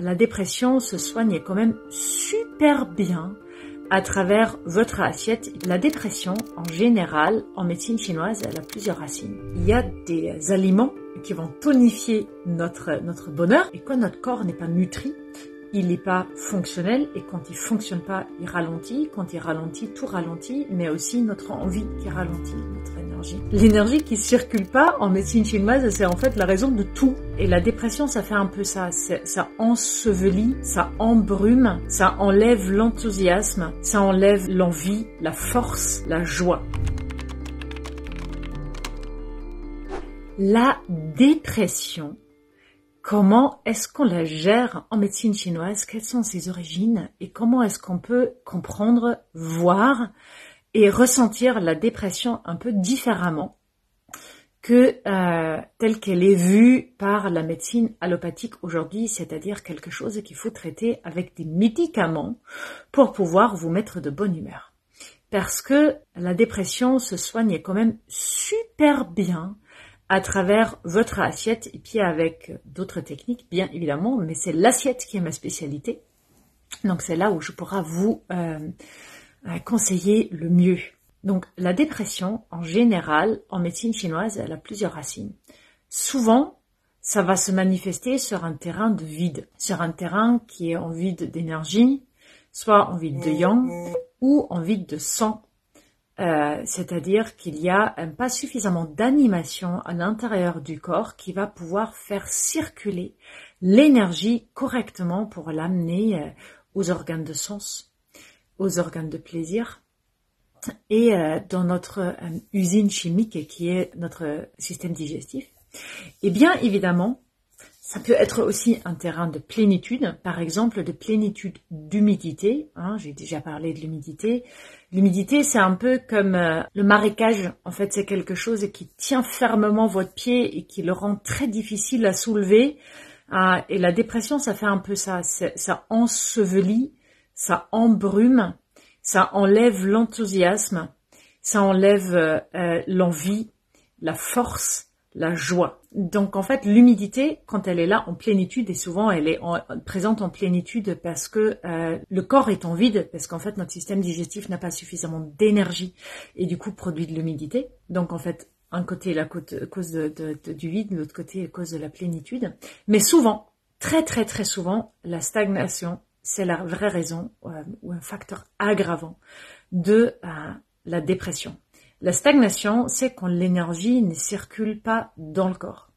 la dépression se soigne quand même super bien à travers votre assiette. La dépression, en général, en médecine chinoise, elle a plusieurs racines. Il y a des aliments qui vont tonifier notre bonheur, et quand notre corps n'est pas nutri, il n'est pas fonctionnel, et quand il fonctionne pas, il ralentit. Quand il ralentit, tout ralentit, mais aussi notre envie qui ralentit, notre énergie. L'énergie qui circule pas en médecine chinoise, c'est en fait la raison de tout. Et la dépression, ça fait un peu ça. Ça ensevelit, ça embrume, ça enlève l'enthousiasme, ça enlève l'envie, la force, la joie. La dépression, comment est-ce qu'on la gère en médecine chinoise? Quelles sont ses origines? Et comment est-ce qu'on peut comprendre, voir et ressentir la dépression un peu différemment que telle qu'elle est vue par la médecine allopathique aujourd'hui, c'est-à-dire quelque chose qu'il faut traiter avec des médicaments pour pouvoir vous mettre de bonne humeur. Parce que la dépression se soigne quand même super bien à travers votre assiette, et puis avec d'autres techniques, bien évidemment, mais c'est l'assiette qui est ma spécialité. Donc c'est là où je pourrai vous conseiller le mieux. Donc la dépression, en général, en médecine chinoise, elle a plusieurs racines. Souvent, ça va se manifester sur un terrain de vide, sur un terrain qui est en vide d'énergie, soit en vide de yang, ou en vide de sang. C'est-à-dire qu'il y a pas suffisamment d'animation à l'intérieur du corps qui va pouvoir faire circuler l'énergie correctement pour l'amener aux organes de sens, aux organes de plaisir et dans notre usine chimique qui est notre système digestif. Et bien évidemment, ça peut être aussi un terrain de plénitude, par exemple de plénitude d'humidité. J'ai déjà parlé de l'humidité. L'humidité, c'est un peu comme le marécage. En fait, c'est quelque chose qui tient fermement votre pied et qui le rend très difficile à soulever. Et la dépression, ça fait un peu ça. Ça ensevelit, ça embrume, ça enlève l'enthousiasme, ça enlève l'envie, la force, la joie. Donc en fait l'humidité, quand elle est là en plénitude, et souvent elle est présente en plénitude parce que le corps est en vide, parce qu'en fait notre système digestif n'a pas suffisamment d'énergie et du coup produit de l'humidité. Donc en fait un côté la cause du vide, l'autre côté la cause de la plénitude. Mais souvent, très souvent, la stagnation, c'est la vraie raison ou un facteur aggravant de la dépression. La stagnation, c'est quand l'énergie ne circule pas dans le corps.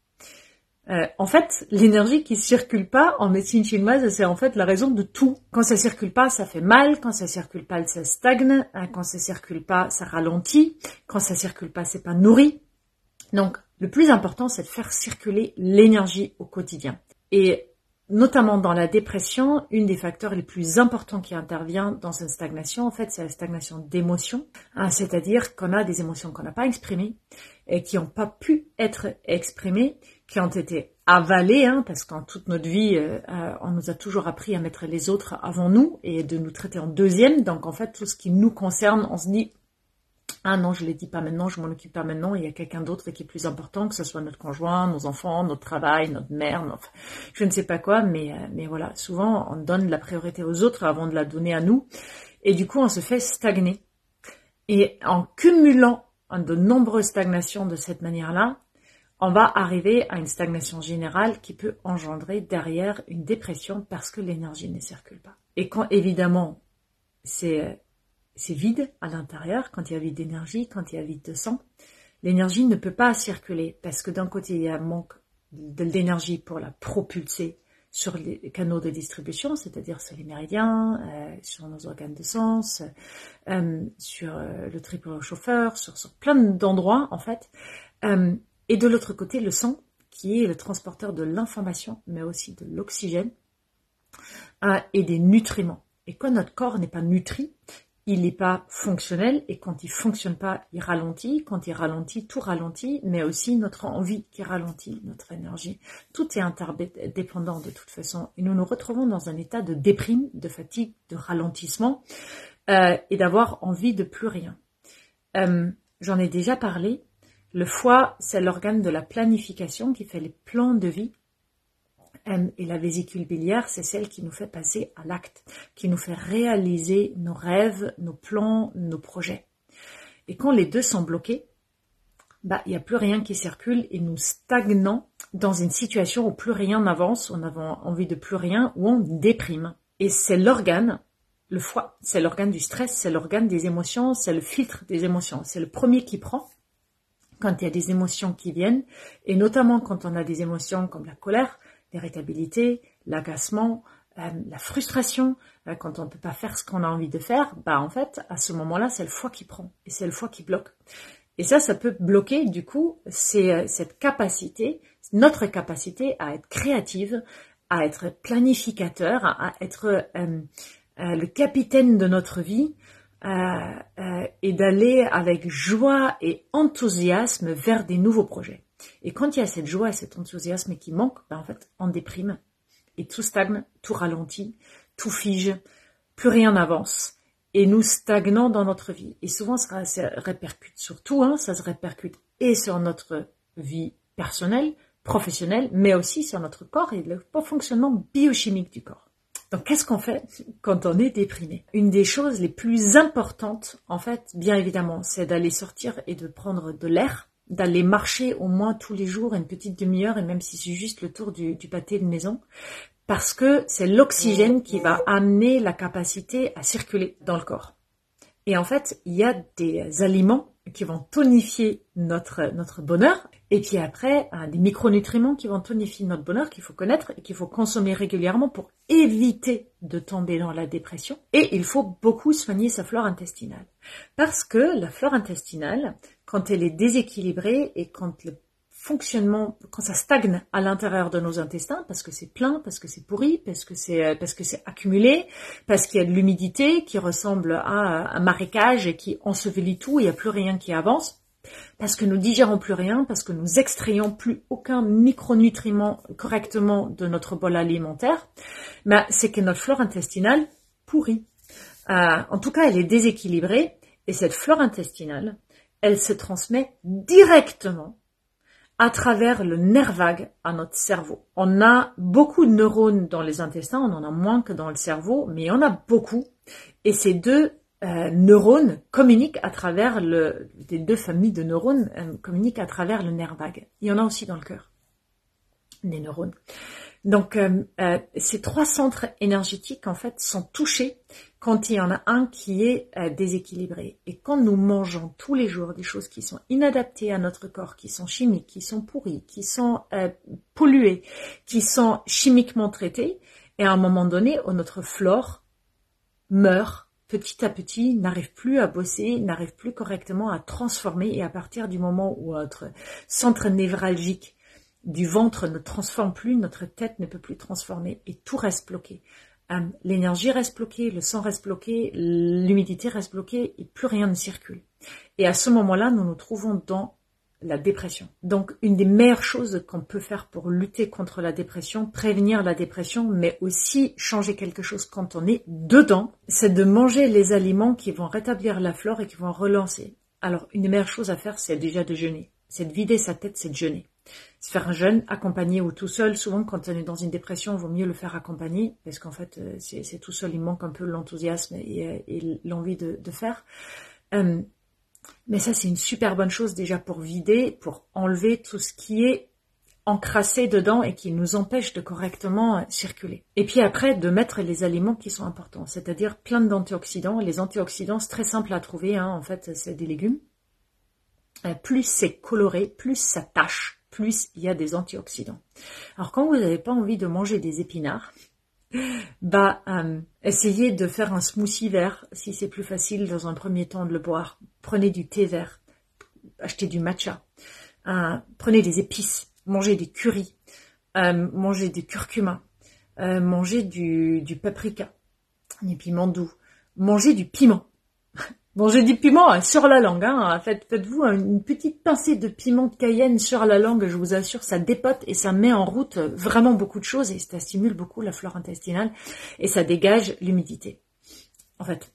En fait, l'énergie qui circule pas en médecine chinoise, c'est en fait la raison de tout. Quand ça circule pas, ça fait mal. Quand ça circule pas, ça stagne. Quand ça circule pas, ça ralentit. Quand ça circule pas, c'est pas nourri. Donc, le plus important, c'est de faire circuler l'énergie au quotidien. Et notamment dans la dépression, une des facteurs les plus importants qui intervient dans une stagnation, en fait, c'est la stagnation d'émotions. C'est-à-dire qu'on a des émotions qu'on n'a pas exprimées et qui n'ont pas pu être exprimées, qui ont été avalées, parce qu'en toute notre vie, on nous a toujours appris à mettre les autres avant nous et de nous traiter en deuxième. Donc, en fait, tout ce qui nous concerne, on se dit « Ah non, je ne les dis pas maintenant, je m'en occupe pas maintenant, il y a quelqu'un d'autre qui est plus important, que ce soit notre conjoint, nos enfants, notre travail, notre mère, je ne sais pas quoi, mais voilà, souvent on donne la priorité aux autres avant de la donner à nous, et du coup on se fait stagner. Et en cumulant de nombreuses stagnations de cette manière-là, on va arriver à une stagnation générale qui peut engendrer derrière une dépression parce que l'énergie ne circule pas. Et quand évidemment c'est vide à l'intérieur, quand il y a vide d'énergie, quand il y a vide de sang, l'énergie ne peut pas circuler parce que d'un côté il y a un manque d'énergie pour la propulser sur les canaux de distribution, c'est-à-dire sur les méridiens, sur nos organes de sens, sur le triple chauffeur, sur plein d'endroits en fait. Et de l'autre côté, le sang, qui est le transporteur de l'information, mais aussi de l'oxygène et des nutriments. Et quand notre corps n'est pas nutri, il n'est pas fonctionnel, et quand il fonctionne pas, il ralentit. Quand il ralentit, tout ralentit, mais aussi notre envie qui ralentit, notre énergie. Tout est interdépendant de toute façon. Et nous nous retrouvons dans un état de déprime, de fatigue, de ralentissement, et d'avoir envie de plus rien. J'en ai déjà parlé. Le foie, c'est l'organe de la planification qui fait les plans de vie. Et la vésicule biliaire, c'est celle qui nous fait passer à l'acte, qui nous fait réaliser nos rêves, nos plans, nos projets. Et quand les deux sont bloqués, il n'y a plus rien qui circule et nous stagnons dans une situation où plus rien n'avance, on a envie de plus rien, où on déprime. Et c'est l'organe, le foie, c'est l'organe du stress, c'est l'organe des émotions, c'est le filtre des émotions. C'est le premier qui prend quand il y a des émotions qui viennent, et notamment quand on a des émotions comme la colère, l'irritabilité, l'agacement, la frustration, quand on ne peut pas faire ce qu'on a envie de faire, en fait, à ce moment-là, c'est le foie qui prend, et c'est le foie qui bloque. Et ça peut bloquer, du coup, c'est cette capacité, notre capacité à être créative, à être planificateur, à être le capitaine de notre vie, et d'aller avec joie et enthousiasme vers des nouveaux projets. Et quand il y a cette joie et cet enthousiasme qui manque, en fait, on déprime. Et tout stagne, tout ralentit, tout fige, plus rien n'avance. Et nous stagnons dans notre vie. Et souvent, ça se répercute sur tout, ça se répercute et sur notre vie personnelle, professionnelle, mais aussi sur notre corps et le fonctionnement biochimique du corps. Donc, qu'est-ce qu'on fait quand on est déprimé? Une des choses les plus importantes, en fait, bien évidemment, c'est d'aller sortir et de prendre de l'air, d'aller marcher au moins tous les jours une petite demi-heure, et même si c'est juste le tour du pâté de maison, parce que c'est l'oxygène qui va amener la capacité à circuler dans le corps. Et en fait, il y a des aliments qui vont tonifier notre bonheur, et puis après, des micronutriments qui vont tonifier notre bonheur, qu'il faut connaître et qu'il faut consommer régulièrement pour éviter de tomber dans la dépression. Et il faut beaucoup soigner sa flore intestinale. Parce que la flore intestinale, quand elle est déséquilibrée et quand le fonctionnement, quand ça stagne à l'intérieur de nos intestins, parce que c'est plein, parce que c'est pourri, parce que c'est accumulé, parce qu'il y a de l'humidité qui ressemble à un marécage et qui ensevelit tout, il n'y a plus rien qui avance, parce que nous digérons plus rien, parce que nous extrayons plus aucun micronutriment correctement de notre bol alimentaire, c'est que notre flore intestinale pourrit. En tout cas, elle est déséquilibrée, et cette flore intestinale, elle se transmet directement à travers le nerf vague à notre cerveau. On a beaucoup de neurones dans les intestins, on en a moins que dans le cerveau, mais on a beaucoup. Et ces deux neurones communiquent à travers les deux familles de neurones communiquent à travers le nerf vague. Il y en a aussi dans le cœur, des neurones. Donc, ces trois centres énergétiques, en fait, sont touchés quand il y en a un qui est déséquilibré. Et quand nous mangeons tous les jours des choses qui sont inadaptées à notre corps, qui sont chimiques, qui sont pourries, qui sont polluées, qui sont chimiquement traitées, et à un moment donné, notre flore meurt petit à petit, n'arrive plus à bosser, n'arrive plus correctement à transformer, et à partir du moment où notre centre névralgique du ventre ne transforme plus, notre tête ne peut plus transformer et tout reste bloqué. L'énergie reste bloquée, le sang reste bloqué, l'humidité reste bloquée et plus rien ne circule. Et à ce moment-là, nous nous trouvons dans la dépression. Donc, une des meilleures choses qu'on peut faire pour lutter contre la dépression, prévenir la dépression, mais aussi changer quelque chose quand on est dedans, c'est de manger les aliments qui vont rétablir la flore et qui vont relancer. Alors, une des meilleures choses à faire, c'est déjà de jeûner. C'est de vider sa tête, c'est de jeûner. C'est faire un jeûne accompagné ou tout seul. Souvent, quand on est dans une dépression, il vaut mieux le faire accompagner parce qu'en fait, c'est tout seul. Il manque un peu l'enthousiasme et l'envie de faire. Mais ça, c'est une super bonne chose déjà pour vider, pour enlever tout ce qui est encrassé dedans et qui nous empêche de correctement circuler. Et puis après, de mettre les aliments qui sont importants, c'est-à-dire plein d'antioxydants. Les antioxydants, c'est très simple à trouver. En fait, c'est des légumes. Plus c'est coloré, plus ça tâche, plus il y a des antioxydants. Alors quand vous n'avez pas envie de manger des épinards, essayez de faire un smoothie vert, si c'est plus facile dans un premier temps de le boire. Prenez du thé vert, achetez du matcha, prenez des épices, mangez des currys, mangez du curcuma, mangez du paprika, des piments doux, mangez du piment. Mangez du piment sur la langue, faites-vous une petite pincée de piment de Cayenne sur la langue, je vous assure, ça dépote et ça met en route vraiment beaucoup de choses et ça stimule beaucoup la flore intestinale et ça dégage l'humidité. En fait,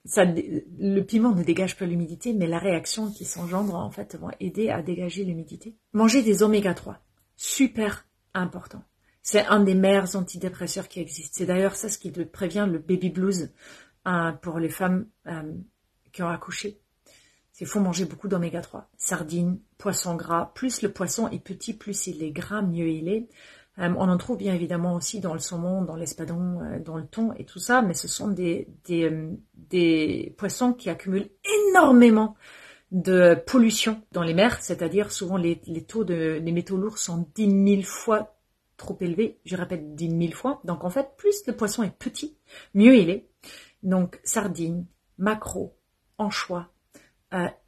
le piment ne dégage pas l'humidité, mais la réaction qui s'engendre, en fait, vont aider à dégager l'humidité. Mangez des oméga 3, super important. C'est un des meilleurs antidépresseurs qui existent. C'est d'ailleurs ça ce qui prévient le baby blues pour les femmes qui ont accouché. Il faut manger beaucoup d'oméga 3. Sardines, poisson gras. Plus le poisson est petit, plus il est gras, mieux il est. On en trouve bien évidemment aussi dans le saumon, dans l'espadon, dans le thon et tout ça, mais ce sont des poissons qui accumulent énormément de pollution dans les mers, c'est-à-dire souvent les taux des métaux lourds sont 10 000 fois trop élevés, je répète 10 000 fois, donc en fait plus le poisson est petit, mieux il est. Donc sardines, maquereaux, anchois,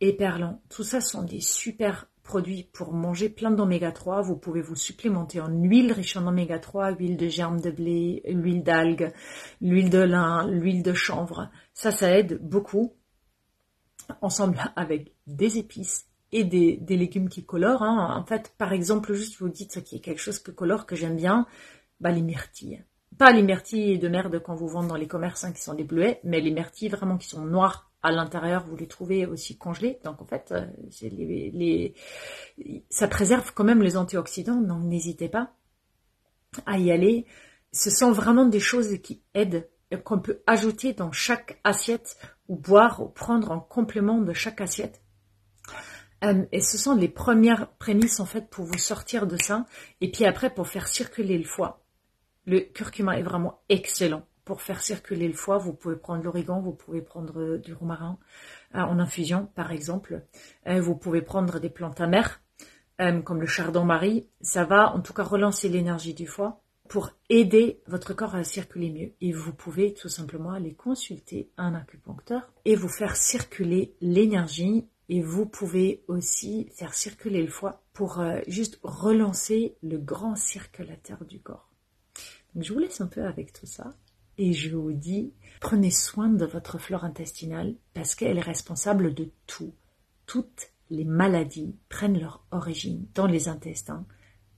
éperlans, tout ça sont des super produits pour manger plein d'oméga 3. Vous pouvez vous supplémenter en huile riche en oméga 3, huile de germe de blé, l'huile d'algue, l'huile de lin, l'huile de chanvre. Ça aide beaucoup, ensemble avec des épices et des légumes qui colorent. En fait, par exemple, juste vous dites ce qui est quelque chose que colore, que j'aime bien, les myrtilles. Pas les myrtilles de merde qu'on vous vend dans les commerces qui sont des bleuets, mais les myrtilles vraiment qui sont noires à l'intérieur, vous les trouvez aussi congelées. Donc en fait, ça préserve quand même les antioxydants, donc n'hésitez pas à y aller. Ce sont vraiment des choses qui aident, qu'on peut ajouter dans chaque assiette ou boire ou prendre en complément de chaque assiette. Et ce sont les premières prémices en fait pour vous sortir de ça. Et puis après, pour faire circuler le foie. Le curcuma est vraiment excellent pour faire circuler le foie. Vous pouvez prendre l'origan, vous pouvez prendre du romarin en infusion par exemple. Vous pouvez prendre des plantes amères comme le chardon-marie. Ça va en tout cas relancer l'énergie du foie pour aider votre corps à circuler mieux. Et vous pouvez tout simplement aller consulter un acupuncteur et vous faire circuler l'énergie. Et vous pouvez aussi faire circuler le foie pour juste relancer le grand circulateur du corps. Donc je vous laisse un peu avec tout ça. Et je vous dis, prenez soin de votre flore intestinale parce qu'elle est responsable de tout. Toutes les maladies prennent leur origine dans les intestins,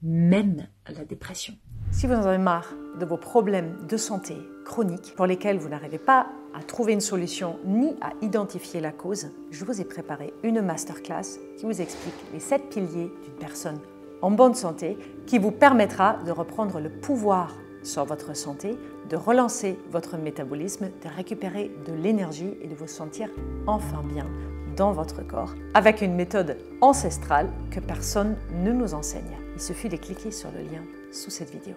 même la dépression. Si vous en avez marre de vos problèmes de santé chroniques pour lesquels vous n'arrivez pas à trouver une solution ni à identifier la cause, je vous ai préparé une masterclass qui vous explique les 7 piliers d'une personne en bonne santé qui vous permettra de reprendre le pouvoir sur votre santé, de relancer votre métabolisme, de récupérer de l'énergie et de vous sentir enfin bien dans votre corps avec une méthode ancestrale que personne ne nous enseigne. Il suffit de cliquer sur le lien sous cette vidéo.